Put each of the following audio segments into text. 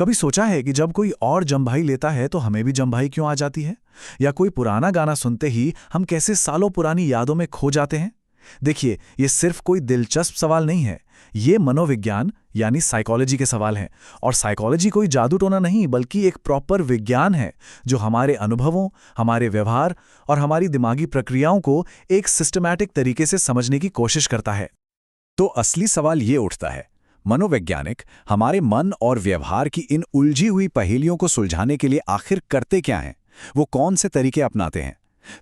कभी सोचा है कि जब कोई और जम्भाई लेता है तो हमें भी जम्भाई क्यों आ जाती है? या कोई पुराना गाना सुनते ही हम कैसे सालों पुरानी यादों में खो जाते हैं? देखिए, ये सिर्फ कोई दिलचस्प सवाल नहीं है। ये मनोविज्ञान यानी साइकोलॉजी के सवाल हैं। और साइकोलॉजी कोई जादू टोना नहीं, बल्कि एक प्रॉपर विज्ञान है जो हमारे अनुभवों, हमारे व्यवहार और हमारी दिमागी प्रक्रियाओं को एक सिस्टमैटिक तरीके से समझने की कोशिश करता है। तो असली सवाल ये उठता है, मनोवैज्ञानिक हमारे मन और व्यवहार की इन उलझी हुई पहेलियों को सुलझाने के लिए आखिर करते क्या हैं? वो कौन से तरीके अपनाते हैं?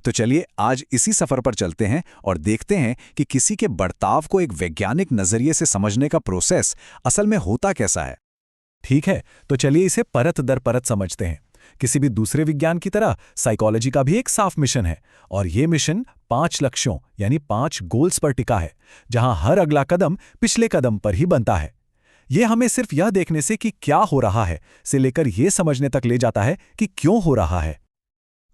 तो चलिए आज इसी सफर पर चलते हैं और देखते हैं कि किसी के बर्ताव को एक वैज्ञानिक नजरिए से समझने का प्रोसेस असल में होता कैसा है। ठीक है, तो चलिए इसे परत दर परत समझते हैं। किसी भी दूसरे विज्ञान की तरह साइकोलॉजी का भी एक साफ मिशन है, और ये मिशन 5 लक्ष्यों यानी 5 गोल्स पर टिका है, जहां हर अगला कदम पिछले कदम पर ही बनता है। ये हमें सिर्फ यह देखने से कि क्या हो रहा है से लेकर यह समझने तक ले जाता है कि क्यों हो रहा है।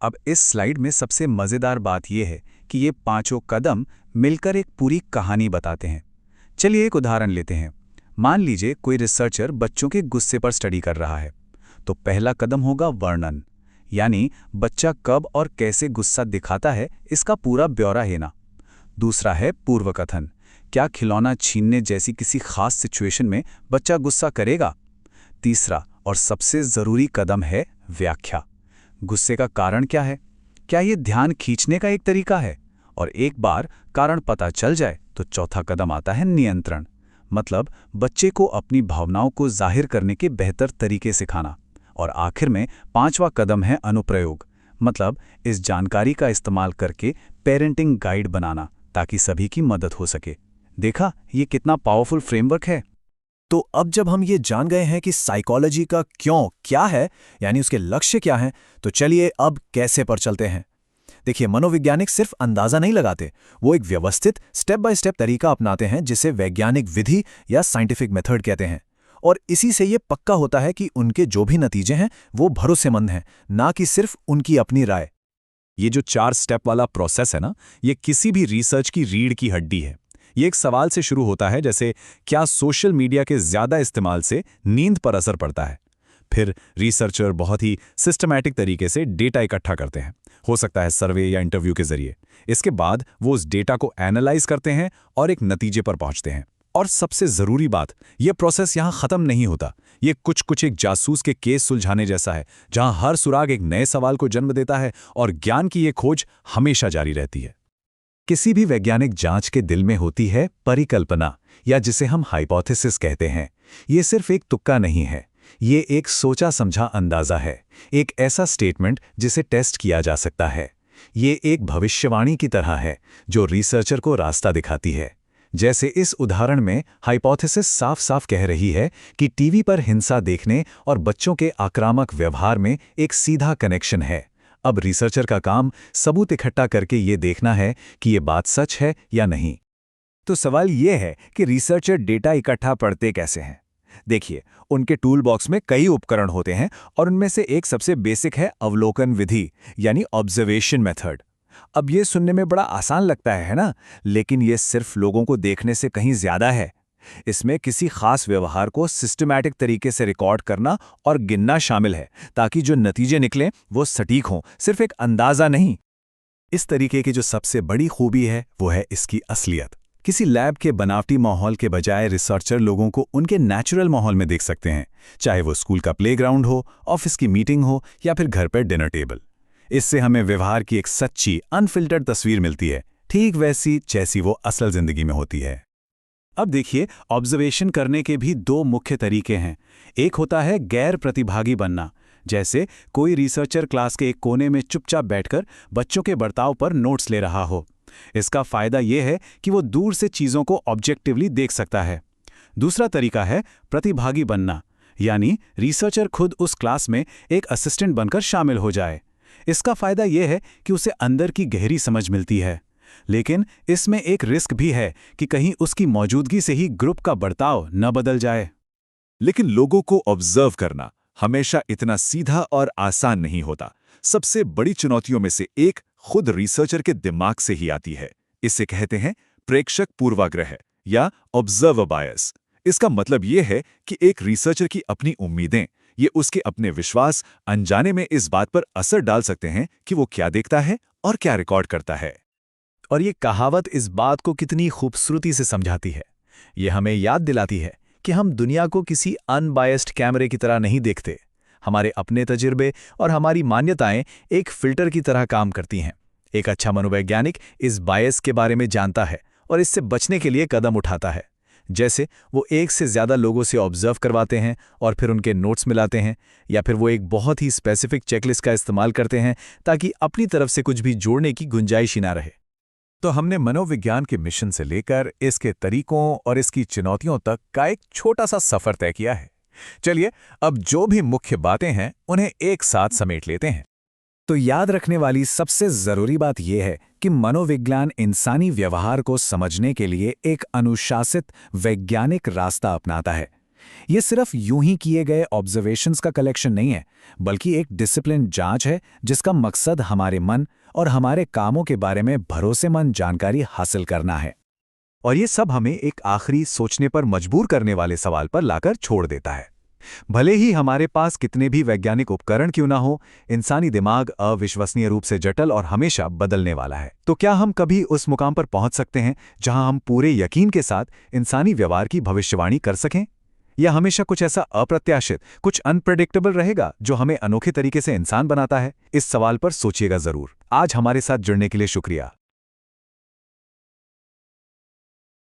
अब इस स्लाइड में सबसे मजेदार बात यह है कि ये पांचों कदम मिलकर एक पूरी कहानी बताते हैं। चलिए एक उदाहरण लेते हैं। मान लीजिए कोई रिसर्चर बच्चों के गुस्से पर स्टडी कर रहा है, तो पहला कदम होगा वर्णन, यानी बच्चा कब और कैसे गुस्सा दिखाता है इसका पूरा ब्यौरा लेना। दूसरा है पूर्वकथन, क्या खिलौना छीनने जैसी किसी खास सिचुएशन में बच्चा गुस्सा करेगा। तीसरा और सबसे जरूरी कदम है व्याख्या, गुस्से का कारण क्या है, क्या ये ध्यान खींचने का एक तरीका है। और एक बार कारण पता चल जाए तो चौथा कदम आता है नियंत्रण, मतलब बच्चे को अपनी भावनाओं को जाहिर करने के बेहतर तरीके सिखाना। और आखिर में 5वां कदम है अनुप्रयोग, मतलब इस जानकारी का इस्तेमाल करके पेरेंटिंग गाइड बनाना ताकि सभी की मदद हो सके। देखा ये कितना पावरफुल फ्रेमवर्क है। तो अब जब हम ये जान गए हैं कि साइकोलॉजी का क्यों क्या है, यानी उसके लक्ष्य क्या हैं, तो चलिए अब कैसे पर चलते हैं। देखिए, मनोवैज्ञानिक सिर्फ अंदाजा नहीं लगाते, वो एक व्यवस्थित स्टेप बाय स्टेप तरीका अपनाते हैं जिसे वैज्ञानिक विधि या साइंटिफिक मेथड कहते हैं। और इसी से ये पक्का होता है कि उनके जो भी नतीजे हैं वो भरोसेमंद हैं, ना कि सिर्फ उनकी अपनी राय। ये जो 4 स्टेप वाला प्रोसेस है ना, ये किसी भी रिसर्च की रीढ़ की हड्डी है। ये एक सवाल से शुरू होता है, जैसे क्या सोशल मीडिया के ज्यादा इस्तेमाल से नींद पर असर पड़ता है। फिर रिसर्चर बहुत ही सिस्टमैटिक तरीके से डेटा इकट्ठा करते हैं, हो सकता है सर्वे या इंटरव्यू के जरिए। इसके बाद वो उस डेटा को एनालाइज करते हैं और एक नतीजे पर पहुंचते हैं। और सबसे जरूरी बात, यह प्रोसेस यहां खत्म नहीं होता। ये कुछ एक जासूस के केस सुलझाने जैसा है, जहां हर सुराग एक नए सवाल को जन्म देता है और ज्ञान की ये खोज हमेशा जारी रहती है। किसी भी वैज्ञानिक जांच के दिल में होती है परिकल्पना, या जिसे हम हाइपोथेसिस कहते हैं। ये सिर्फ एक तुक्का नहीं है, ये एक सोचा समझा अंदाजा है, एक ऐसा स्टेटमेंट जिसे टेस्ट किया जा सकता है। ये एक भविष्यवाणी की तरह है जो रिसर्चर को रास्ता दिखाती है। जैसे इस उदाहरण में हाइपोथेसिस साफ साफ कह रही है कि टीवी पर हिंसा देखने और बच्चों के आक्रामक व्यवहार में एक सीधा कनेक्शन है। अब रिसर्चर का काम सबूत इकट्ठा करके ये देखना है कि ये बात सच है या नहीं। तो सवाल ये है कि रिसर्चर डेटा इकट्ठा पढ़ते कैसे हैं। देखिए, उनके टूल बॉक्स में कई उपकरण होते हैं और उनमें से एक सबसे बेसिक है अवलोकन विधि, यानी ऑब्जर्वेशन मेथड। अब ये सुनने में बड़ा आसान लगता है ना, लेकिन ये सिर्फ लोगों को देखने से कहीं ज्यादा है। इसमें किसी खास व्यवहार को सिस्टमैटिक तरीके से रिकॉर्ड करना और गिनना शामिल है, ताकि जो नतीजे निकलें वो सटीक हों, सिर्फ एक अंदाजा नहीं। इस तरीके की जो सबसे बड़ी खूबी है वो है इसकी असलियत। किसी लैब के बनावटी माहौल के बजाय रिसर्चर लोगों को उनके नेचुरल माहौल में देख सकते हैं, चाहे वो स्कूल का प्लेग्राउंड हो, ऑफिस की मीटिंग हो या फिर घर पर डिनर टेबल। इससे हमें व्यवहार की एक सच्ची अनफिल्टर्ड तस्वीर मिलती है, ठीक वैसी जैसी वो असल जिंदगी में होती है। अब देखिए, ऑब्जर्वेशन करने के भी 2 मुख्य तरीके हैं। एक होता है गैर प्रतिभागी बनना, जैसे कोई रिसर्चर क्लास के एक कोने में चुपचाप बैठकर बच्चों के बर्ताव पर नोट्स ले रहा हो। इसका फायदा यह है कि वो दूर से चीजों को ऑब्जेक्टिवली देख सकता है। दूसरा तरीका है प्रतिभागी बनना, यानी रिसर्चर खुद उस क्लास में एक असिस्टेंट बनकर शामिल हो जाए। इसका फायदा यह है कि उसे अंदर की गहरी समझ मिलती है, लेकिन इसमें एक रिस्क भी है कि कहीं उसकी मौजूदगी से ही ग्रुप का बर्ताव न बदल जाए। लेकिन लोगों को ऑब्जर्व करना हमेशा इतना सीधा और आसान नहीं होता। सबसे बड़ी चुनौतियों में से एक खुद रिसर्चर के दिमाग से ही आती है। इसे कहते हैं प्रेक्षक पूर्वाग्रह या ऑब्जर्वर बायस। इसका मतलब यह है कि एक रिसर्चर की अपनी उम्मीदें ये उसके अपने विश्वास अनजाने में इस बात पर असर डाल सकते हैं कि वो क्या देखता है और क्या रिकॉर्ड करता है। और ये कहावत इस बात को कितनी खूबसूरती से समझाती है। ये हमें याद दिलाती है कि हम दुनिया को किसी अनबायस्ड कैमरे की तरह नहीं देखते। हमारे अपने तजुर्बे और हमारी मान्यताएं एक फिल्टर की तरह काम करती हैं। एक अच्छा मनोवैज्ञानिक इस बायस के बारे में जानता है और इससे बचने के लिए कदम उठाता है। जैसे वो एक से ज़्यादा लोगों से ऑब्जर्व करवाते हैं और फिर उनके नोट्स मिलाते हैं, या फिर वो एक बहुत ही स्पेसिफिक चेकलिस्ट का इस्तेमाल करते हैं ताकि अपनी तरफ से कुछ भी जोड़ने की गुंजाइश ही ना रहे। तो हमने मनोविज्ञान के मिशन से लेकर इसके तरीकों और इसकी चुनौतियों तक का एक छोटा सा सफर तय किया है। चलिए अब जो भी मुख्य बातें हैं उन्हें एक साथ समेट लेते हैं। तो याद रखने वाली सबसे जरूरी बात यह है कि मनोविज्ञान इंसानी व्यवहार को समझने के लिए एक अनुशासित वैज्ञानिक रास्ता अपनाता है। ये सिर्फ यूं ही किए गए ऑब्जर्वेशंस का कलेक्शन नहीं है, बल्कि एक डिसिप्लिन जांच है जिसका मकसद हमारे मन और हमारे कामों के बारे में भरोसेमंद जानकारी हासिल करना है। और ये सब हमें एक आखिरी सोचने पर मजबूर करने वाले सवाल पर लाकर छोड़ देता है। भले ही हमारे पास कितने भी वैज्ञानिक उपकरण क्यों ना हो, इंसानी दिमाग अविश्वसनीय रूप से जटिल और हमेशा बदलने वाला है। तो क्या हम कभी उस मुकाम पर पहुंच सकते हैं जहां हम पूरे यकीन के साथ इंसानी व्यवहार की भविष्यवाणी कर सकें? या हमेशा कुछ ऐसा अप्रत्याशित, कुछ अनप्रेडिक्टेबल रहेगा जो हमें अनोखे तरीके से इंसान बनाता है? इस सवाल पर सोचिएगा जरूर। आज हमारे साथ जुड़ने के लिए शुक्रिया।